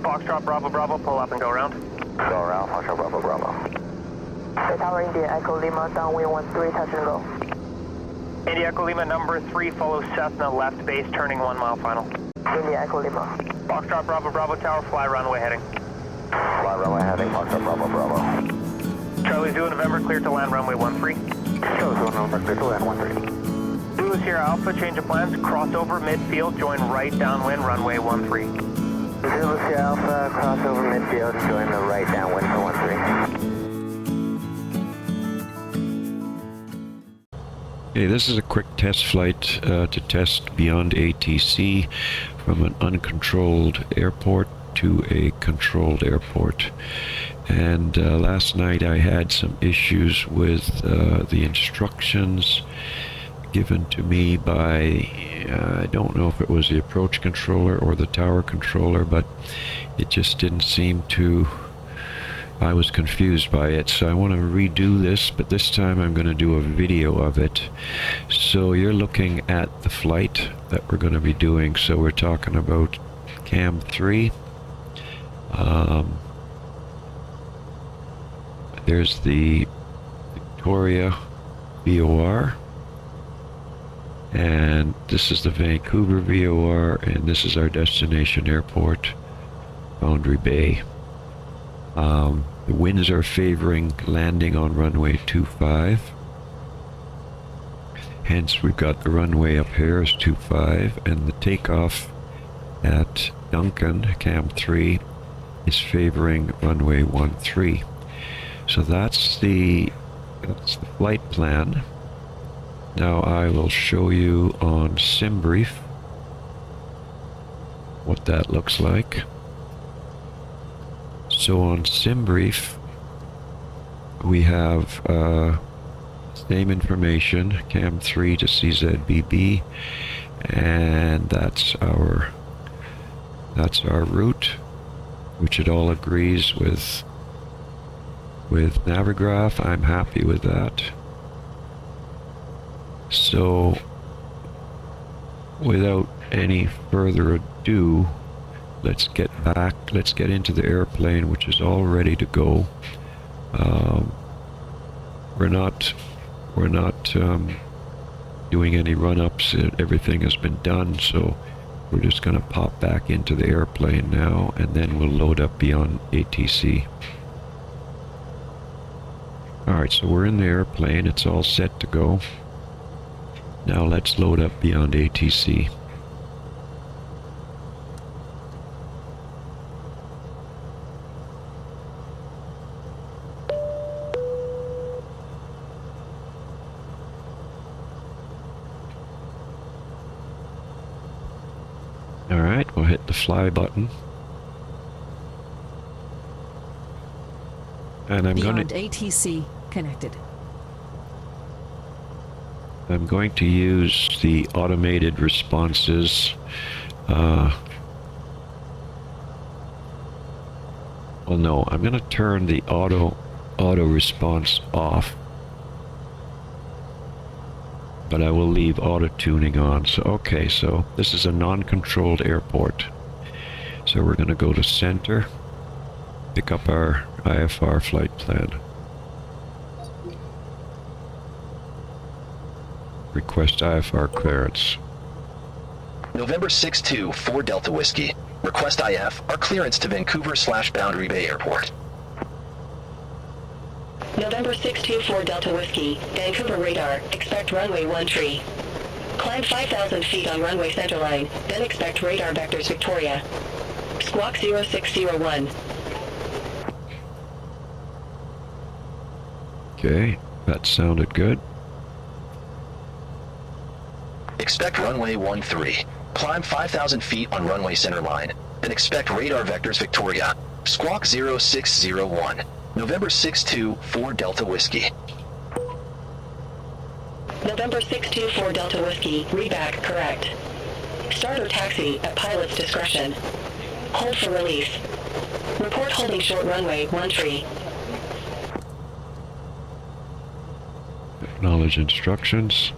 Foxtrot Bravo Bravo, pull up and go around. Go around, Foxtrot Bravo Bravo. Tower India, Echo Lima, downwind 13, touch and go. India Echo Lima number 3, follow Cessna left base, turning 1 mile final. India Echo Lima. Foxtrot Bravo Bravo Tower, fly runway heading. Fly runway heading, Foxtrot Bravo Bravo. Charlie Zulu November, clear to land runway 13. Charlie Zulu November, clear to land 13. Zulu Sierra Alpha, change of plans, crossover midfield, join right downwind runway 13. Zulu Sierra Alpha, crossover midfield, join the right downwind for 13. Okay, this is a quick test flight to test BeyondATC from an uncontrolled airport to a controlled airport. And last night I had some issues with the instructions given to me by, I don't know if it was the approach controller or the tower controller, but it just didn't seem to, I was confused by it. So I want to redo this, but this time I'm going to do a video of it. So you're looking at the flight that we're going to be doing. So we're talking about Cam 3. There's the Victoria VOR, and this is the Vancouver VOR, and this is our destination airport, Boundary Bay. The winds are favoring landing on runway 25. Hence we've got the runway up here is 25, and the takeoff at Duncan, Cam 3, is favoring runway 13. So that's the flight plan. Now I will show you on SimBrief what that looks like. So on SimBrief we have same information, Cam 3 to CZBB, and that's our route, which it all agrees with Navigraph. I'm happy with that. So without any further ado, let's get into the airplane, which is all ready to go. We're not doing any run-ups. Everything has been done, so we're just going to pop back into the airplane now, and then we'll load up BeyondATC. Alright, so we're in the airplane. It's all set to go. Now let's load up BeyondATC. Alright, we'll hit the fly button. And I'm going to BeyondATC connected. I'm going to use the automated responses. Well, no, I'm going to turn the auto response off, but I will leave auto tuning on. So okay, so this is a non-controlled airport. So we're going to go to center, pick up our IFR flight plan. Request IFR clearance. November 6-2, 4 Delta Whiskey. Request IF or clearance to Vancouver/Boundary Bay Airport. November 624 Delta Whiskey, Vancouver radar, expect runway 13. Climb 5,000 feet on runway centerline, then expect radar vectors Victoria. Squawk 0601. Okay, that sounded good. Expect runway 13. Climb 5,000 feet on runway centerline, then expect radar vectors Victoria. Squawk 0601. November 6-2, 4 Delta Whiskey. November 624 Delta Whiskey, reback correct. Start or taxi at pilot's discretion. Hold for release. Report holding short runway 13. Acknowledge instructions.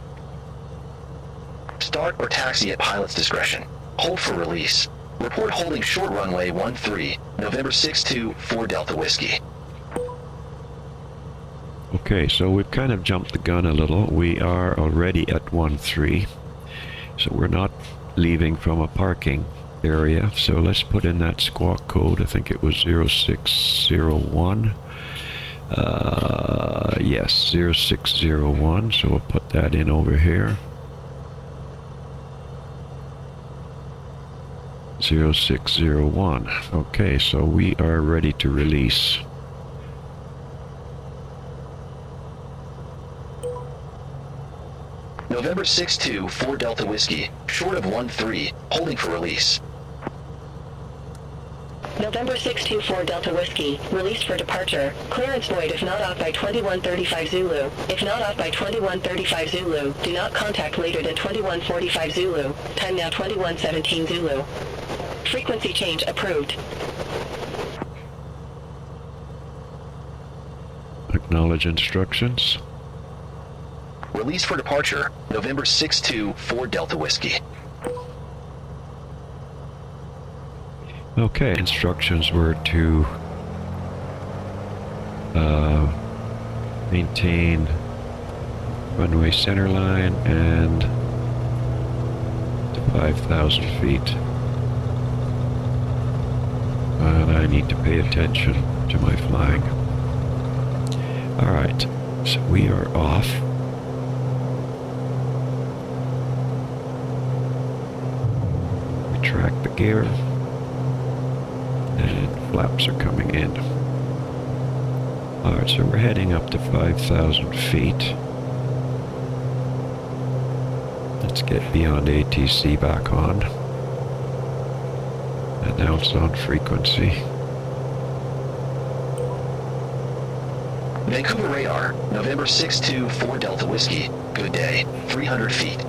Start or taxi at pilot's discretion. Hold for release. Report holding short runway 13, November 62, 4 Delta Whiskey. Okay, so we've kind of jumped the gun a little. We are already at 13, so we're not leaving from a parking area. So let's put in that squawk code. I think it was 0601. Yes, 0601. So we'll put that in over here. 0601. Okay, so we are ready to release. November 62, 4 Delta Whiskey, short of 13, holding for release. November 624 Delta Whiskey, released for departure. Clearance void if not off by 2135 Zulu. If not off by 2135 Zulu, do not contact later than 2145 Zulu. Time now 2117 Zulu. Frequency change approved. Acknowledge instructions. Release for departure, November 62, 4 Delta Whiskey. Okay, instructions were to maintain runway center line and to 5,000 feet. And I need to pay attention to my flying. Alright, so we are off. Retract the gear. And flaps are coming in. Alright, so we're heading up to 5,000 feet. Let's get BeyondATC back on. Announce on frequency. Vancouver radar, November 62, 4 Delta Whiskey. Good day, 300 feet.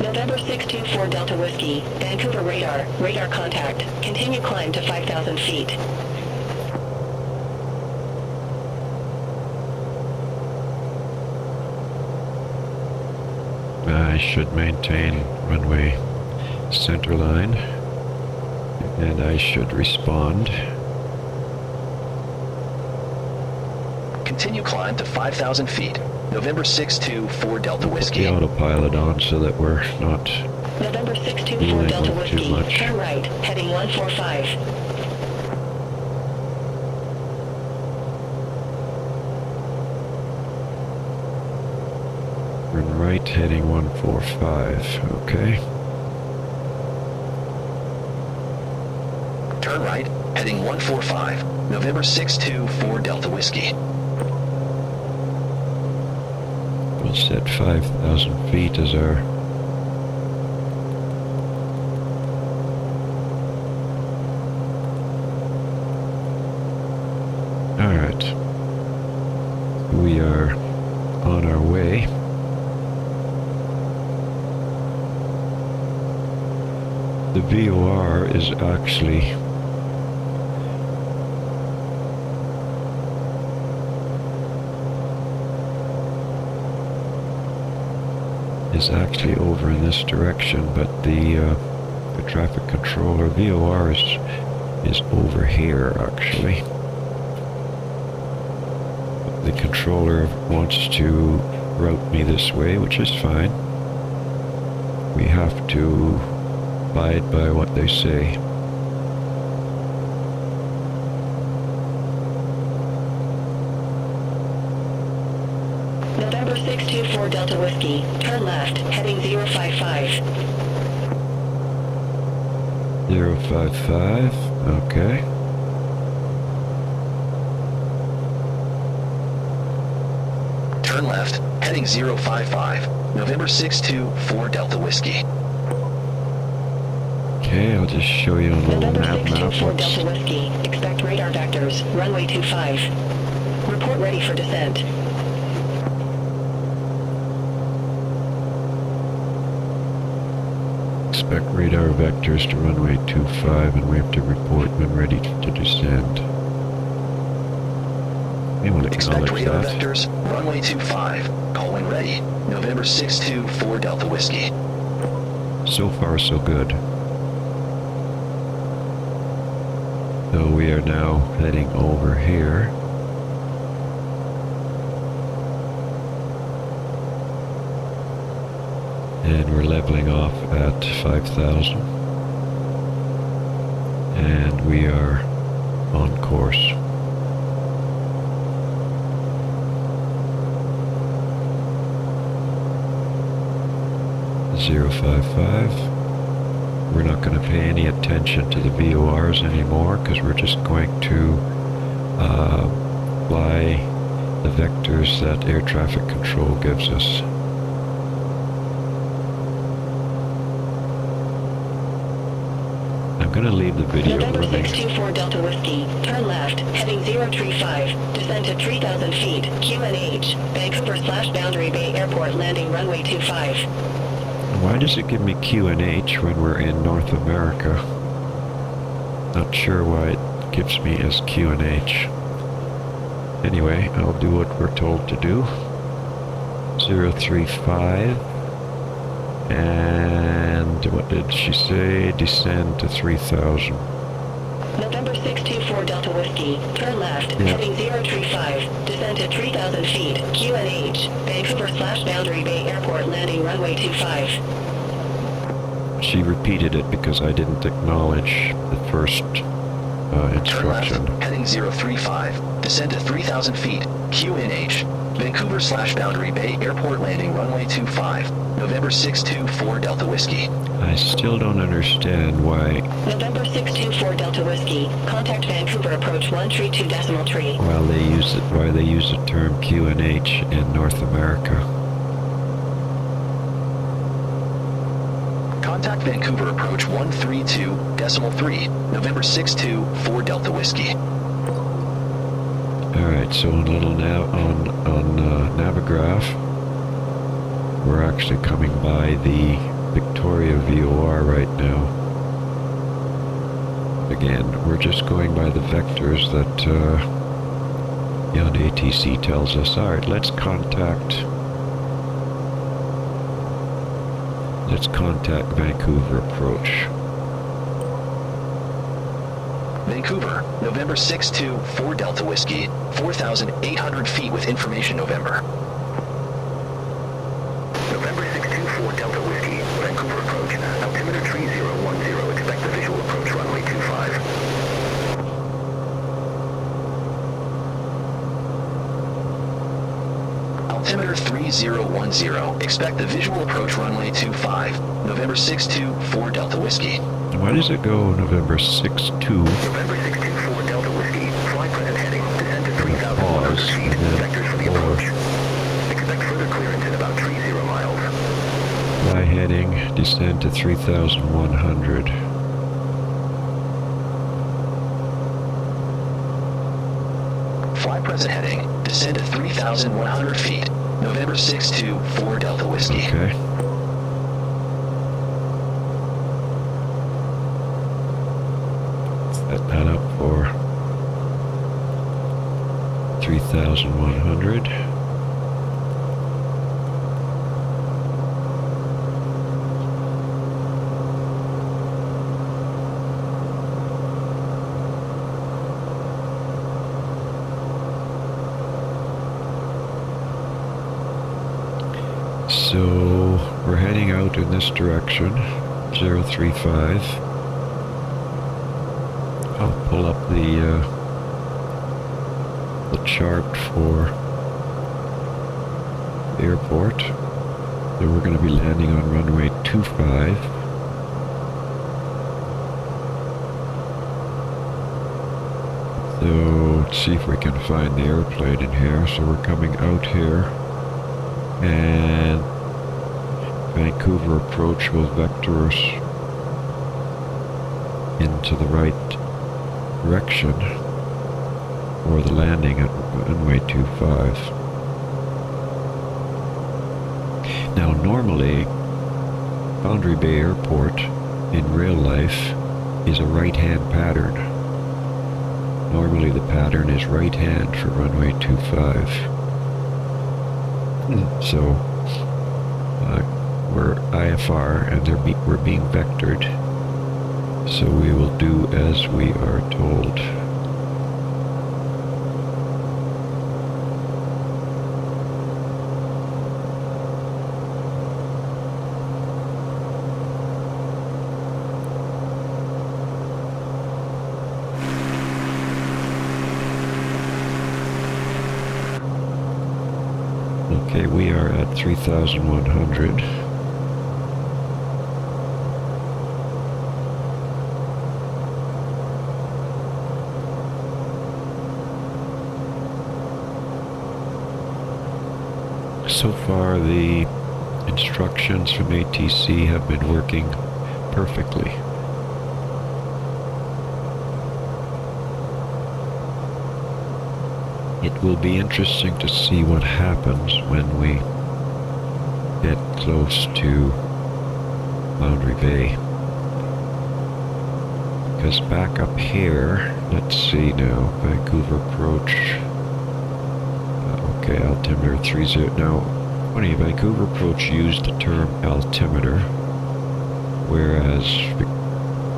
November 624 Delta Whiskey, Vancouver radar, radar contact. Continue climb to 5,000 feet. I should maintain runway center line, and I should respond. Continue climb to 5,000 feet. November 62, 4 Delta Whiskey. The autopilot on so that we're not November 624 Delta too Whiskey, much. turn right, heading 145. Turn right, heading 145. Okay. Turn right, heading 145. November 62, 4 Delta Whiskey. We'll set 5,000 feet as our Alright. We are on our way. The VOR is actually over in this direction, but the traffic controller VOR is over here actually. The controller wants to route me this way, which is fine. We have to abide by what they say. November 624 Delta Whiskey, turn left, heading 055. 055, okay. Turn left, heading 055. November 62, 4 Delta Whiskey. Okay, I'll just show you on the little November map 624 what's Delta Whiskey, expect radar vectors, runway 25. Report ready for descent. expect radar vectors to runway 25, and we have to report when ready to descend. You want to Expect acknowledge radar that? vectors, runway 25. Call when ready. November 624 Delta Whiskey. So far, so good. So we are now heading over here. And we're leveling off at 5,000. And we are on course. .055. We're not going to pay any attention to the VORs anymore because we're just going to fly the vectors that air traffic control gives us. I'm going to leave the video November running. 624 Delta Whiskey, turn left, heading 035, descend to 3,000 feet, QNH, Vancouver/Boundary Bay Airport, landing runway 25. Why does it give me QNH when we're in North America? Not sure why it gives me as QNH. Anyway, I'll do what we're told to do. 035. And what did she say? Descend to 3,000. November 624 Delta Whiskey, turn left, heading 035, descend to 3,000 feet, QNH, Vancouver/Boundary Bay Airport, landing runway 25. She repeated it because I didn't acknowledge the first instruction. Turn left, heading 035, descend to 3,000 feet, QNH, Vancouver/Boundary Bay Airport, landing runway 25, November 624 Delta Whiskey. I still don't understand why. November 624 Delta Whiskey, contact Vancouver approach 132.3. Why they use the term QNH in North America. Contact Vancouver approach 132.3, November 624 Delta Whiskey. Alright, so on Navigraph, we're actually coming by the Victoria VOR right now. Again, we're just going by the vectors that BeyondATC tells us. Alright, let's contact Vancouver approach. Vancouver, November 624 Delta Whiskey, 4,800 feet with information November. November 624 Delta Whiskey, Vancouver approach, altimeter 3010, expect the visual approach runway 25. Altimeter 3010, expect the visual approach runway 25, November 624 Delta Whiskey. Why does it go November 6-2? November 624 Delta Whiskey, fly present heading, descend to 3,100 feet, vectors for the approach. Expect further clearance in about 30 miles. Fly heading, descend to 3,100. Fly present heading, descend to 3,100 feet, November 624 Delta Whiskey. Okay. Set that up for 3,100. So we're heading out in this direction, 035. I'll pull up the chart for the airport. So we're going to be landing on runway 25. So let's see if we can find the airplane in here. So we're coming out here, and Vancouver approach will vector us into the right direction for the landing at runway 25. Now normally Boundary Bay Airport in real life is a right-hand pattern. Normally the pattern is right hand for runway 25. So we're IFR and we're being vectored. So we will do as we are told. Okay, we are at 3,100. So far, the instructions from ATC have been working perfectly. It will be interesting to see what happens when we get close to Boundary Bay. Because back up here, let's see now, Vancouver approach. Okay, altimeter 30. Now, funny, Vancouver approach used the term altimeter, whereas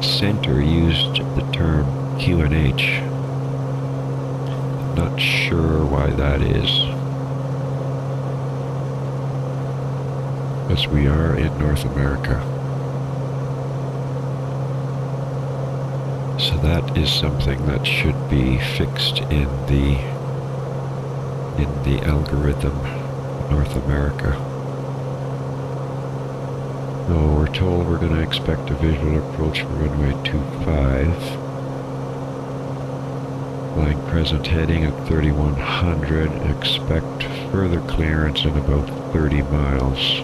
center used the term QNH. Not sure why that is, because we are in North America. So that is something that should be fixed in the algorithm North America. So we're told we're going to expect a visual approach for runway 25. Flying present heading at 3100, expect further clearance in about 30 miles.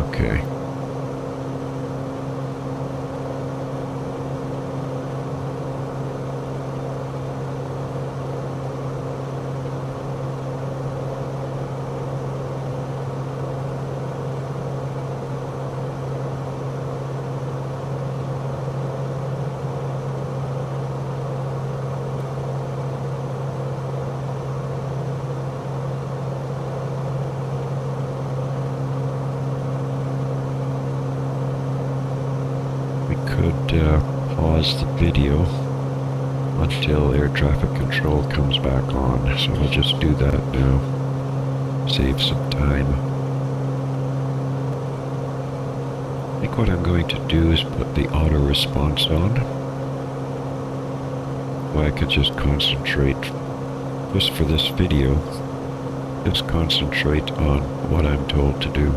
Okay. Pause the video until air traffic control comes back on. So I'll just do that now. Save some time. I think what I'm going to do is put the auto response on. So I could just concentrate, just for this video, just concentrate on what I'm told to do.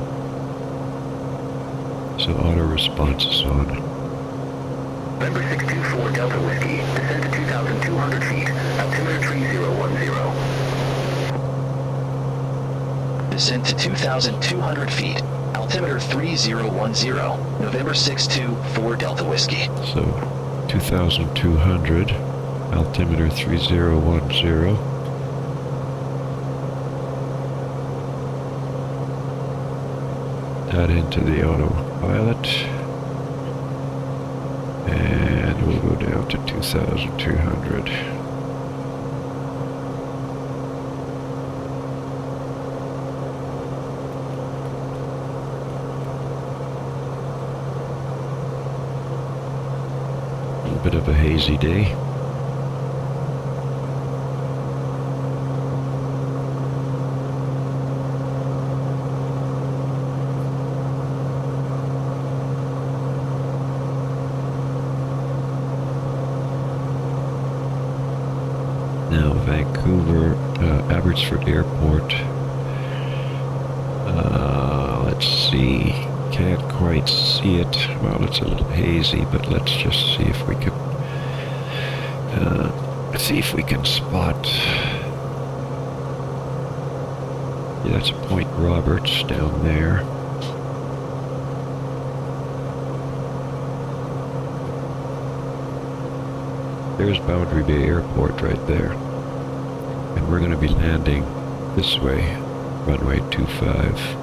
So auto response is on. November 624 Delta Whiskey, descend to 2,200 feet, altimeter 3010. Descend to 2,200 feet, altimeter 3010, November 624 Delta Whiskey. So, 2,200, altimeter 3010. That into the autopilot. And we'll go down to 2,200. A little bit of a hazy day. Now Vancouver, Abbotsford Airport. Let's see. Can't quite see it. Well, it's a little hazy, but let's just see if we can. Spot. Yeah, that's Point Roberts down there. There's Boundary Bay Airport right there. And we're going to be landing this way, runway 25.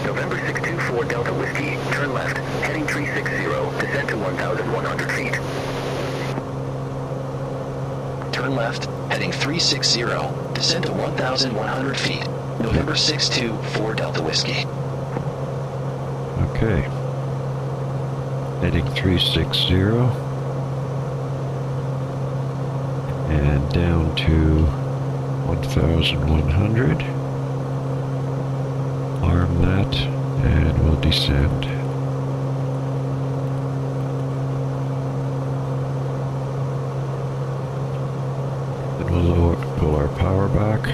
November 624 Delta Whiskey, turn left, heading 360, descend to 1,100 feet. Turn left, heading 360, descend to 1,100 feet. November 624 Delta Whiskey. Okay. Heading 360. And down to 1,100. Arm that, and we'll descend. Then we'll pull our power back.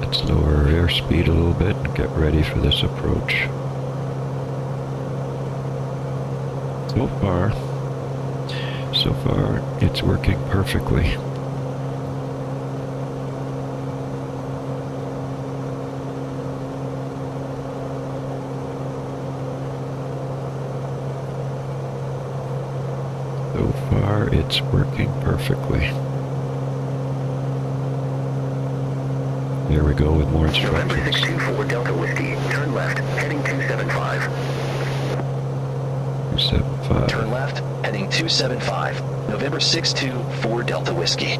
Let's lower our airspeed a little bit and get ready for this approach. So far, it's working perfectly. So far, it's working perfectly. There we go with more November instructions. 624 Delta Whiskey, turn left, heading 275. 275. Turn left, heading 275. November 624 Delta Whiskey.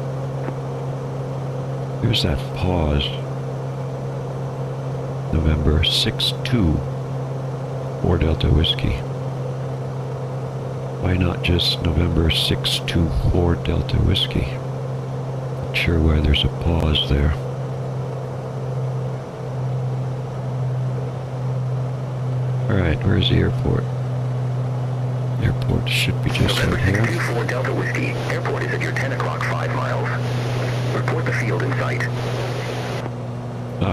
Here's that pause. November 624 Delta Whiskey. Why not just November 624 Delta Whiskey? Not sure why there's a pause there. Alright, where's the airport? Airport should be just November right here. 624 Delta Whiskey, airport is at your 10 o'clock 5 miles. Report the field in sight.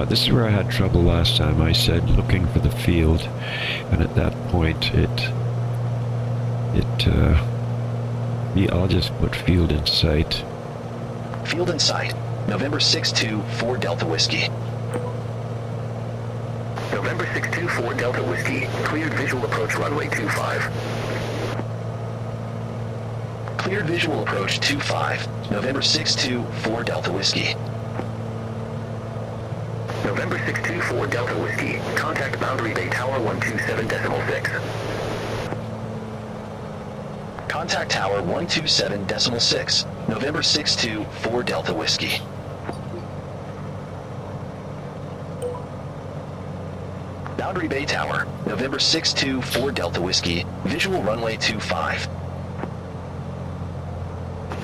This is where I had trouble last time. I said looking for the field, and at that point I'll just put field in sight. Field in sight. November 624 Delta Whiskey. November 624 Delta Whiskey. Cleared visual approach runway 25. Cleared visual approach 25. November 624 Delta Whiskey. November 624 Delta Whiskey. Contact Boundary Bay Tower 127.6. Contact Tower 127.6. November 624 Delta Whiskey. Boundary Bay Tower, November 624 Delta Whiskey, visual runway 25.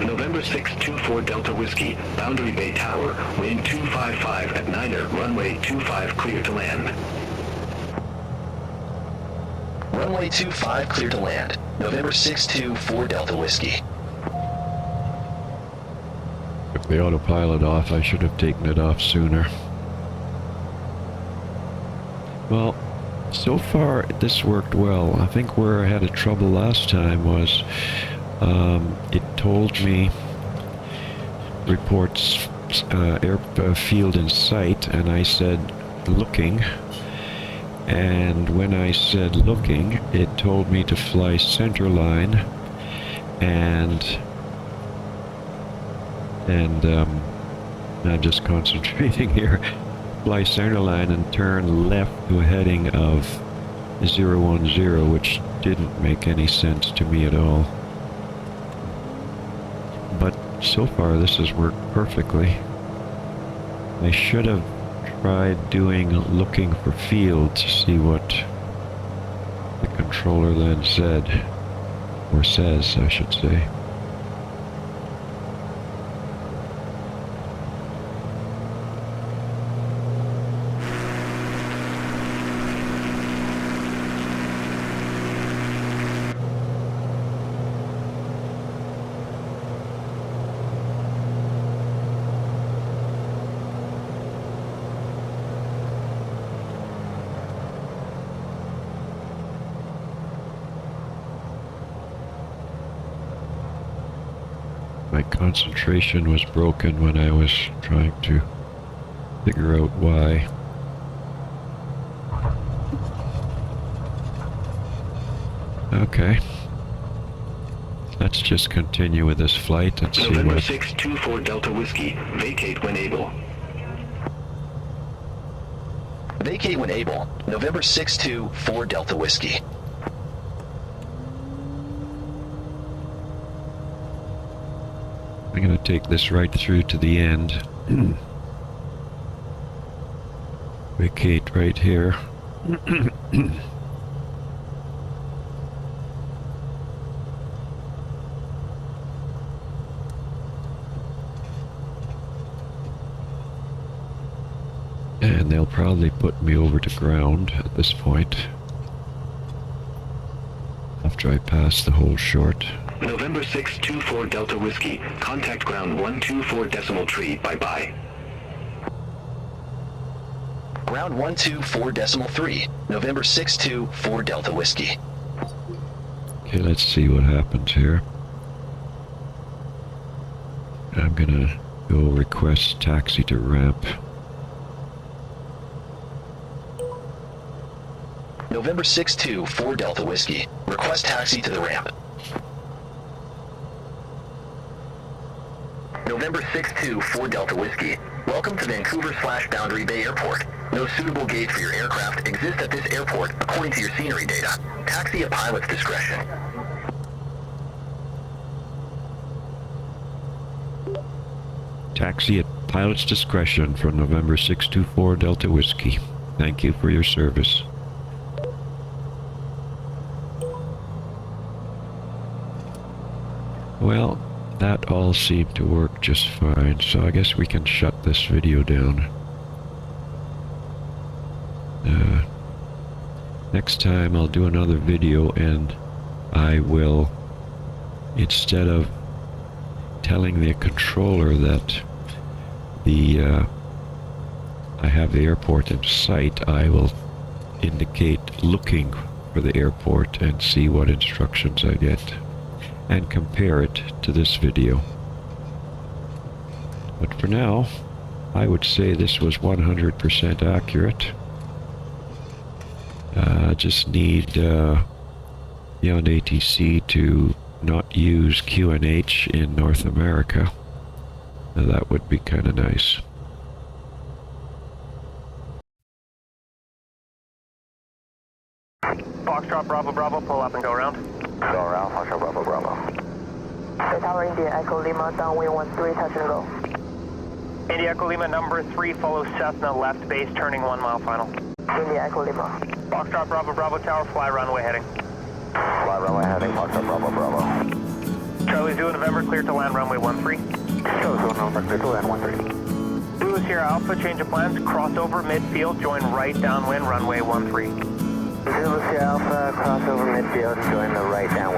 November 624 Delta Whiskey, Boundary Bay Tower, wind 255 at Niner, runway 25 clear to land. Runway 25 clear to land, November 624 Delta Whiskey. Took the autopilot off. I should have taken it off sooner. Well, so far this worked well. I think where I had a trouble last time was it told me reports field in sight, and I said looking, and when I said looking, it told me to fly center line, and I'm just concentrating here. Fly center line and turn left to a heading of 010, which didn't make any sense to me at all. But so far this has worked perfectly. I should have tried doing looking for field to see what the controller then said, or says, I should say. My concentration was broken when I was trying to figure out why. Okay. Let's just continue with this flight and see November what... 624 Delta Whiskey, vacate when able. Vacate when able. November 6-2, 4 Delta Whiskey. I'm going to take this right through to the end. Vacate right here. And they'll probably put me over to ground at this point, after I pass the hole short. November 6-2-4 Delta Whiskey. Contact ground 124 decimal tree. Bye-bye. Ground 124 decimal 3. November 6-2-4 Delta Whiskey. Okay, let's see what happens here. I'm gonna go request taxi to ramp. November 6-2, 4 Delta Whiskey. Request taxi to the ramp. November 6-2, 4 Delta Whiskey. Welcome to Vancouver/Boundary Bay Airport. No suitable gauge for your aircraft exists at this airport according to your scenery data. Taxi at pilot's discretion. Taxi at pilot's discretion for November 624 Delta Whiskey. Thank you for your service. Well, that all seemed to work just fine, so I guess we can shut this video down. Next time I'll do another video and I will, instead of telling the controller that I have the airport in sight, I will indicate looking for the airport and see what instructions I get, and compare it to this video. But for now, I would say this was 100% accurate. Just need BeyondATC to not use QNH in North America. Now that would be kind of nice. Foxtrot Bravo Bravo, pull up and go around. Go around, Foxtrot Bravo Bravo. Hey, Tower India, Echo Lima, downwind 13, touch and go. India Echo Lima number 3, follow Cessna left base, turning 1 mile final. India Echo Lima. Foxtrot Bravo Bravo Tower, fly runway heading. Fly runway heading, Foxtrot Bravo Bravo. Charlie Zulu November, clear to land runway 13. Charlie Zulu November, clear to land 13. Zulu Sierra Alpha, change of plans, crossover midfield, join right downwind runway 13. Zulu Sierra Alpha, crossover midfield, join the right downwind.